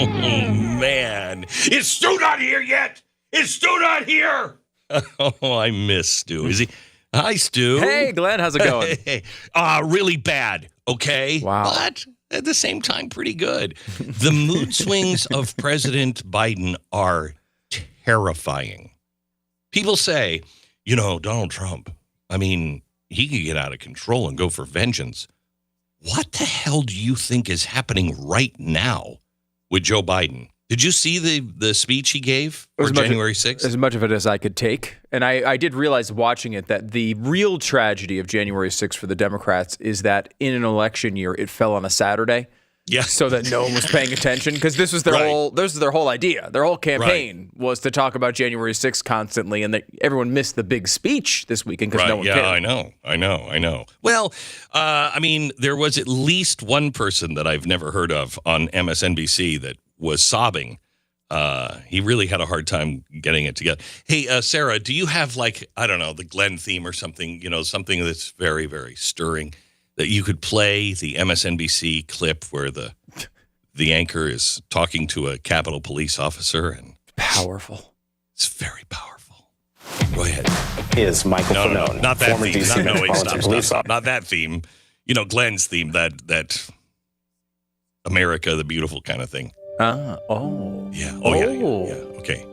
man. Is Stu not here yet? Is Stu not here? Oh, I miss Stu. Is he? Hi, Stu. Hey, Glenn. How's it going? Hey. Really bad, okay? Wow. But at the same time, pretty good. The mood swings of President Biden are terrifying. People say, Donald Trump, he could get out of control and go for vengeance. What the hell do you think is happening right now with Joe Biden? Did you see the speech he gave for January 6th? As much of it as I could take. And I did realize watching it that the real tragedy of January 6th for the Democrats is that in an election year, it fell on a Saturday. Yeah. So that no one was paying attention, because this was their whole idea. Their whole campaign was to talk about January 6th constantly, and everyone missed the big speech this weekend because no one cared. Yeah, I know. Well, there was at least one person that I've never heard of on MSNBC that was sobbing. He really had a hard time getting it together. Hey, Sarah, do you have the Glenn theme or something, something that's very, very stirring that you could play, the MSNBC clip where the anchor is talking to a Capitol Police officer? And powerful. It's very powerful. Go ahead. Is Michael Fanone, no, not that former theme. DC Stop. police officer. Not that theme. Glenn's theme, that America the Beautiful kind of thing. Yeah. Yeah. Yeah. Okay.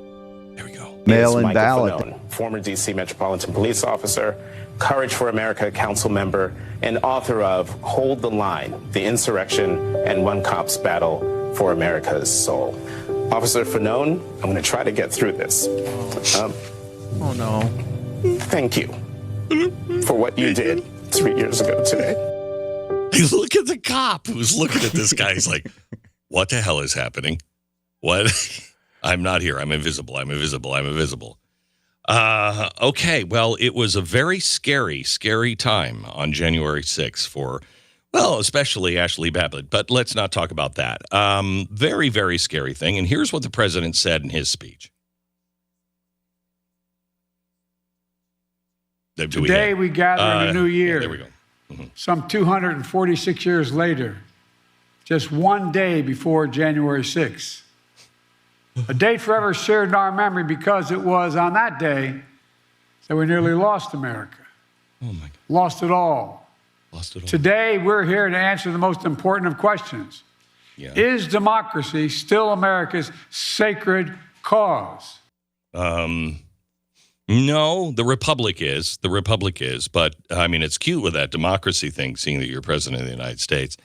There we go. Mail-in ballot. Fanone, former DC Metropolitan Police officer, Courage for America council member, and author of Hold the Line, The Insurrection and One Cop's Battle for America's Soul. Officer Fanone, I'm going to try to get through this. Oh, no. Thank you for what you did 3 years ago today. You look at the cop who's looking at this guy. He's like, what the hell is happening? What? I'm not here. I'm invisible. Okay, well, it was a very scary, scary time on January 6th for, especially Ashley Babbitt. But let's not talk about that. Very, very scary thing. And here's what the president said in his speech. Today we gather in a new year. There we go. Mm-hmm. Some 246 years later, just one day before January 6th. A date forever shared in our memory because it was on that day that we nearly lost America. Oh, my God. Lost it all. Today, we're here to answer the most important of questions. Yeah. Is democracy still America's sacred cause? No, the Republic is. But, it's cute with that democracy thing, seeing that you're president of the United States.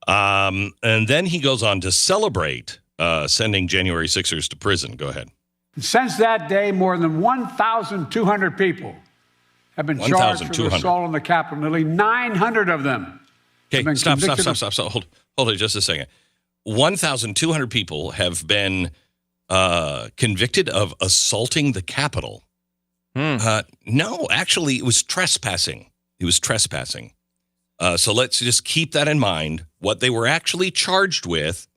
And then he goes on to celebrate sending January 6ers to prison. Go ahead. Since that day, more than 1,200 people have been charged for the assault on the Capitol. Nearly 900 of them. Okay, stop. Hold it just a second. 1,200 people have been convicted of assaulting the Capitol. No, actually, it was trespassing. So let's just keep that in mind. What they were actually charged with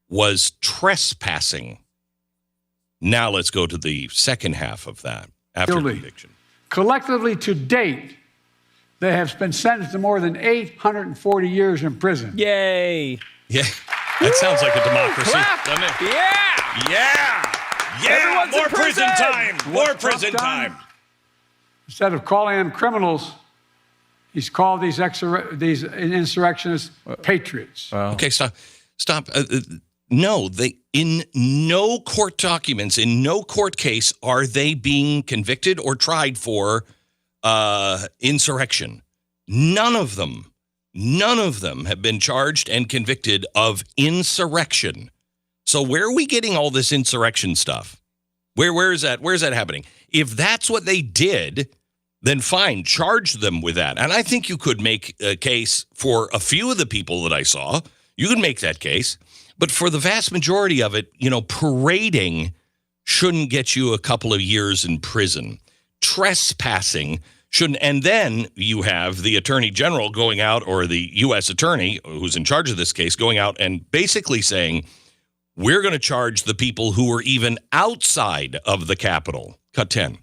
was trespassing. Now let's go to the second half of that, after conviction. Collectively to date, they have been sentenced to more than 840 years in prison. Yay. Yeah, that sounds like a democracy, doesn't it? Yeah. Everyone's more in prison time. More prison time. Instead of calling them criminals, he's called these insurrectionists patriots. Wow. Okay, stop. No, in no court documents, in no court case are they being convicted or tried for insurrection. None of them have been charged and convicted of insurrection. So where are we getting all this insurrection stuff? Where is that? Where's that happening? If that's what they did, then fine, charge them with that. And I think you could make a case for a few of the people that I saw. You could make that case. But for the vast majority of it, parading shouldn't get you a couple of years in prison. Trespassing shouldn't. And then you have the attorney general going out, or the U.S. attorney who's in charge of this case, going out and basically saying, we're going to charge the people who were even outside of the Capitol. Cut 10.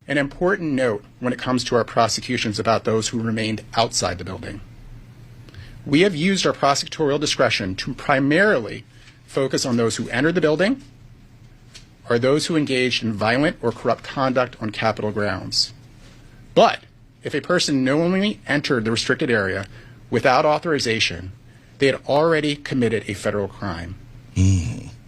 An important note when it comes to our prosecutions about those who remained outside the building. We have used our prosecutorial discretion to primarily focus on those who entered the building or those who engaged in violent or corrupt conduct on Capitol grounds. But if a person knowingly entered the restricted area without authorization, they had already committed a federal crime.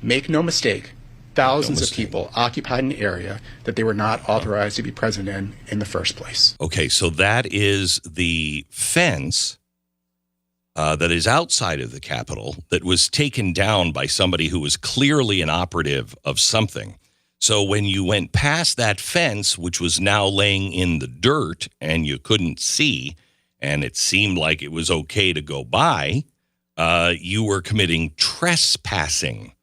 Make no mistake, thousands of people occupied an area that they were not authorized to be present in the first place. Okay, so that is the fence that is outside of the Capitol that was taken down by somebody who was clearly an operative of something. So when you went past that fence, which was now laying in the dirt and you couldn't see, and it seemed like it was okay to go by, you were committing trespassing.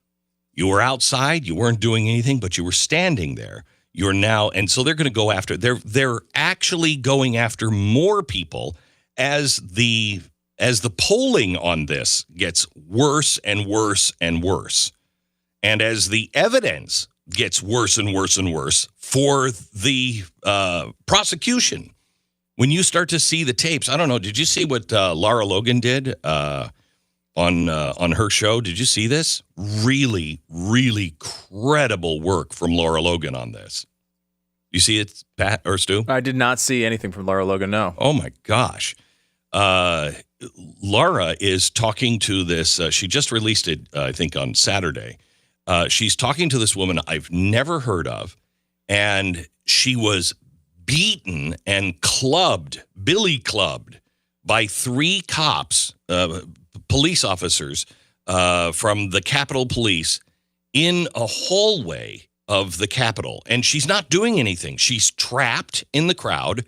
You were outside, you weren't doing anything, but you were standing there. You're now, and so they're going to go after, they're actually going after more people as the polling on this gets worse and worse and worse. And as the evidence gets worse and worse and worse for the prosecution. When you start to see the tapes, I don't know, did you see what Lara Logan did on her show? Did you see this? Really, really credible work from Lara Logan on this. You see it, Pat or Stu? I did not see anything from Lara Logan, no. Oh, my gosh. Lara is talking to this. She just released it, I think, on Saturday. She's talking to this woman I've never heard of, and she was beaten and clubbed, billy clubbed, by 3 cops, police officers from the Capitol Police in a hallway of the Capitol. And she's not doing anything. She's trapped in the crowd,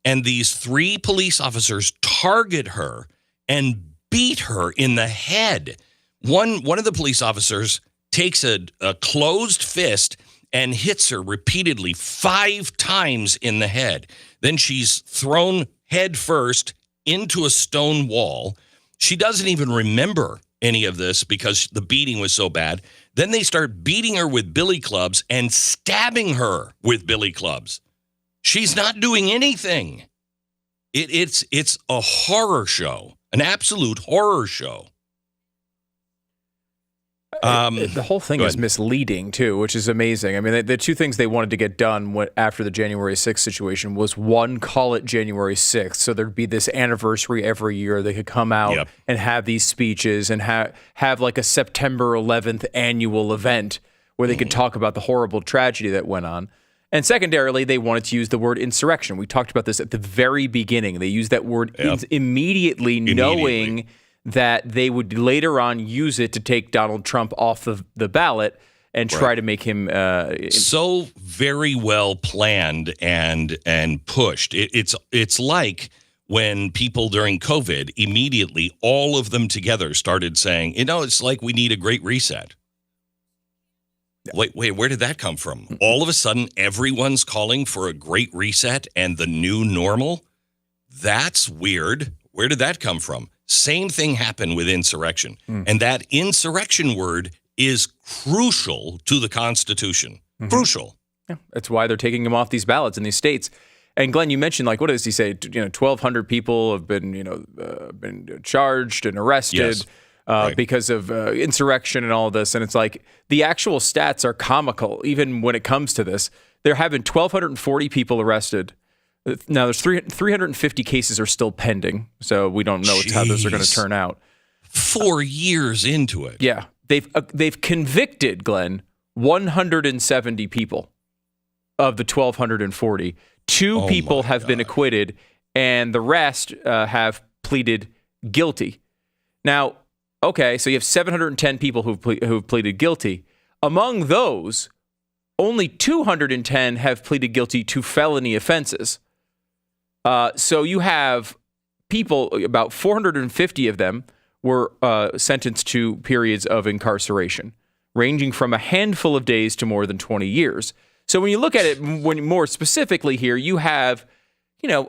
and these 3 police officers target her and beat her in the head. One of the police officers takes a closed fist and hits her repeatedly 5 times in the head. Then she's thrown head first into a stone wall. She doesn't even remember any of this because the beating was so bad. Then they start beating her with billy clubs and stabbing her with billy clubs. She's not doing anything. It's a horror show, an absolute horror show. The whole thing is misleading, too, which is amazing. I mean, the 2 things they wanted to get done after the January 6th situation was, one, call it January 6th, so there'd be this anniversary every year. They could come out and have these speeches and have like a September 11th annual event where they could talk about the horrible tragedy that went on. And secondarily, they wanted to use the word insurrection. We talked about this at the very beginning. They used that word immediately, knowing that they would later on use it to take Donald Trump off of the ballot and try to make him so very well planned and pushed. It's like when people during COVID immediately, all of them together started saying, it's like we need a great reset. Wait, where did that come from? All of a sudden, everyone's calling for a great reset and the new normal? That's weird. Where did that come from? Same thing happened with insurrection. And that insurrection word is crucial to the Constitution. Crucial. Yeah, that's why they're taking him off these ballots in these states. And Glenn, you mentioned, what does he say? 1,200 people have been, been charged and arrested because of insurrection and all of this. And it's like the actual stats are comical, even when it comes to this. There have been 1,240 people arrested. Now, there's 350 cases are still pending, so we don't know how those are going to turn out. 4 years into it. Yeah. They've convicted, Glenn, 170 people of the 1,240. 2 people have been acquitted, and the rest have pleaded guilty. Now, okay, so you have 710 people who've pleaded guilty. Among those, only 210 have pleaded guilty to felony offenses. So you have people, about 450 of them were sentenced to periods of incarceration, ranging from a handful of days to more than 20 years. So when you look at it more specifically here, you have,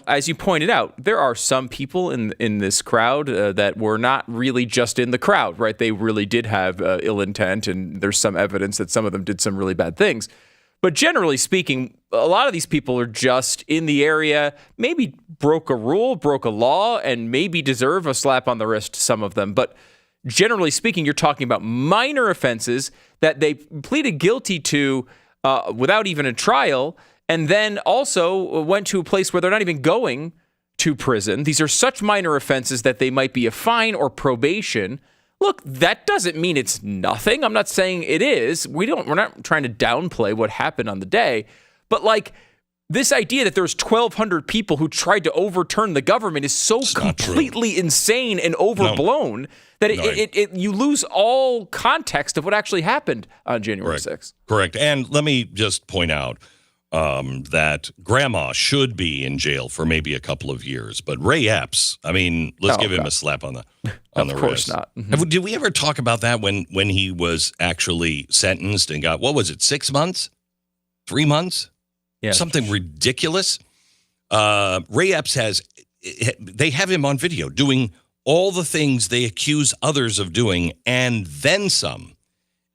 as you pointed out, there are some people in this crowd that were not really just in the crowd, right? They really did have ill intent, and there's some evidence that some of them did some really bad things. But generally speaking, a lot of these people are just in the area, maybe broke a rule, broke a law, and maybe deserve a slap on the wrist, some of them. But generally speaking, you're talking about minor offenses that they pleaded guilty to without even a trial, and then also went to a place where they're not even going to prison. These are such minor offenses that they might be a fine or probation. Look, that doesn't mean it's nothing. I'm not saying it is. We're not trying to downplay what happened on the day. But like this idea that there's 1,200 people who tried to overturn the government is so completely insane and overblown that you lose all context of what actually happened on January 6th. Correct. And let me just point out that grandma should be in jail for maybe a couple of years. But Ray Epps, I mean, let's give him a slap on the wrist. Of course not. Mm-hmm. Did we ever talk about that when he was actually sentenced and got, what was it, 6 months? 3 months? Yeah. Something ridiculous. Ray Epps they have him on video doing all the things they accuse others of doing and then some.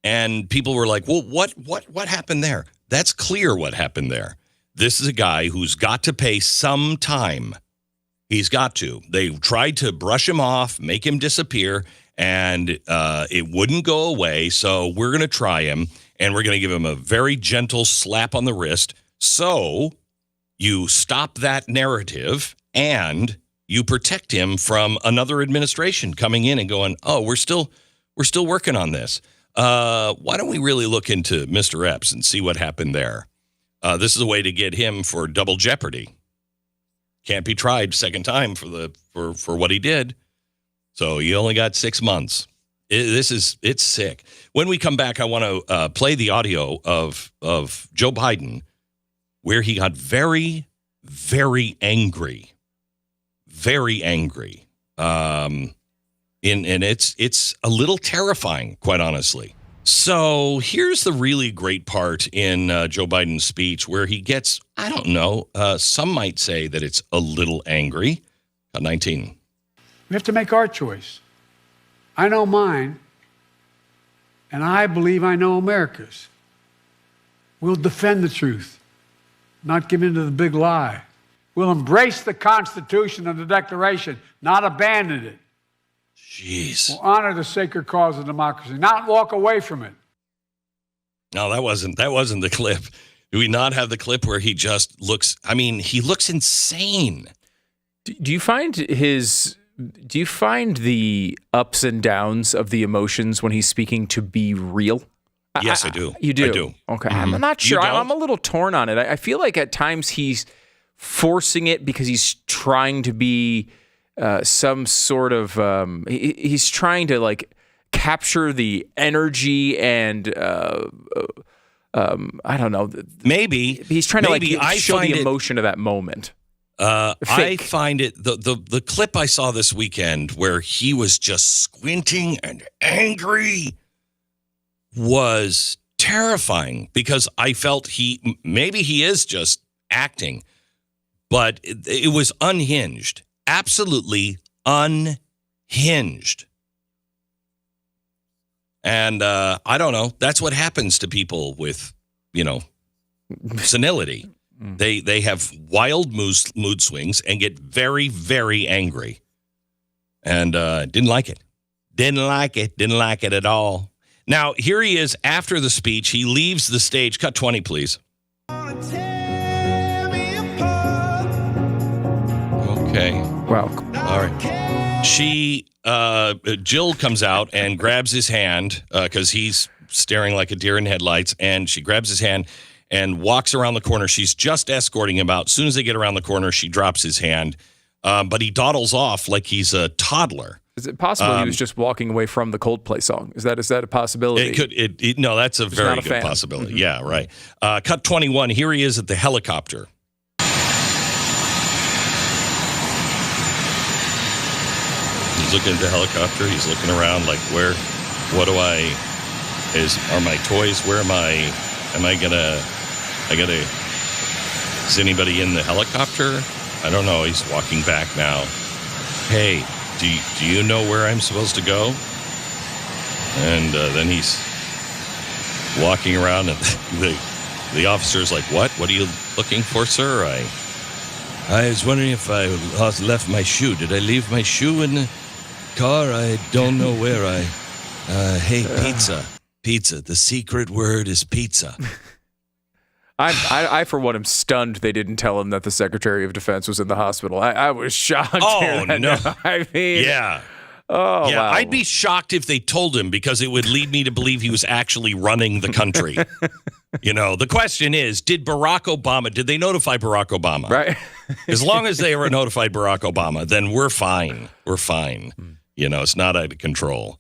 And people were like, well, what happened there? That's clear what happened there. This is a guy who's got to pay some time. He's got to. They tried to brush him off, make him disappear, and it wouldn't go away. So we're going to try him, and we're going to give him a very gentle slap on the wrist. So you stop that narrative, and you protect him from another administration coming in and going, oh, we're still working on this. Why don't we really look into Mr. Epps and see what happened there? This is a way to get him for double jeopardy. Can't be tried second time for what he did. So he only got 6 months. It's sick. When we come back, I want to play the audio of Joe Biden, where he got very, very angry. Very angry. And it's a little terrifying, quite honestly. So here's the really great part in Joe Biden's speech where he gets, I don't know, some might say that it's a little angry. 19. We have to make our choice. I know mine, and I believe I know America's. We'll defend the truth, not give in to the big lie. We'll embrace the Constitution and the Declaration, not abandon it. Jeez. We'll honor the sacred cause of democracy, not walk away from it. No, that wasn't the clip. Do we not have the clip where he just looks, he looks insane. Do you find the ups and downs of the emotions when he's speaking to be real? Yes, I do. You do? I do. Okay. Mm-hmm. I'm not sure. I'm a little torn on it. I feel like at times he's forcing it because he's trying to be some sort of he's trying to like capture the energy and I don't know. Maybe he's trying to show the emotion of that moment. I find it the clip I saw this weekend where he was just squinting and angry was terrifying because I felt maybe he is just acting, but it was unhinged. Absolutely unhinged. And I don't know. That's what happens to people with, senility. They have wild mood swings and get very, very angry. And didn't like it. Didn't like it at all. Now, here he is after the speech. He leaves the stage. Cut 20, please. Okay. Wow. All right. Jill comes out and grabs his hand because he's staring like a deer in headlights, and she grabs his hand and walks around the corner. She's just escorting him out. As soon as they get around the corner, she drops his hand, but he dawdles off like he's a toddler. Is it possible he was just walking away from the Coldplay song? Is that a possibility? It could. No, that's a very good possibility. Mm-hmm. Yeah, right. Cut 21. Here he is at the helicopter. He's looking at the helicopter. He's looking around like, are my toys? Where am I? Is anybody in the helicopter? I don't know. He's walking back now. Hey, do you know where I'm supposed to go? And then he's walking around, and The officer's like, what? What are you looking for, sir? I was wondering if I left my shoe. Did I leave my shoe in the car? I don't know where. Hey, pizza. Pizza. The secret word is pizza. I for one, am stunned they didn't tell him that the Secretary of Defense was in the hospital. I was shocked. Oh, no. I mean, yeah. Oh, yeah, wow. I'd be shocked if they told him because it would lead me to believe he was actually running the country. The question is, did they notify Barack Obama? Right. As long as they were notified Barack Obama, then we're fine. We're fine. It's not out of control.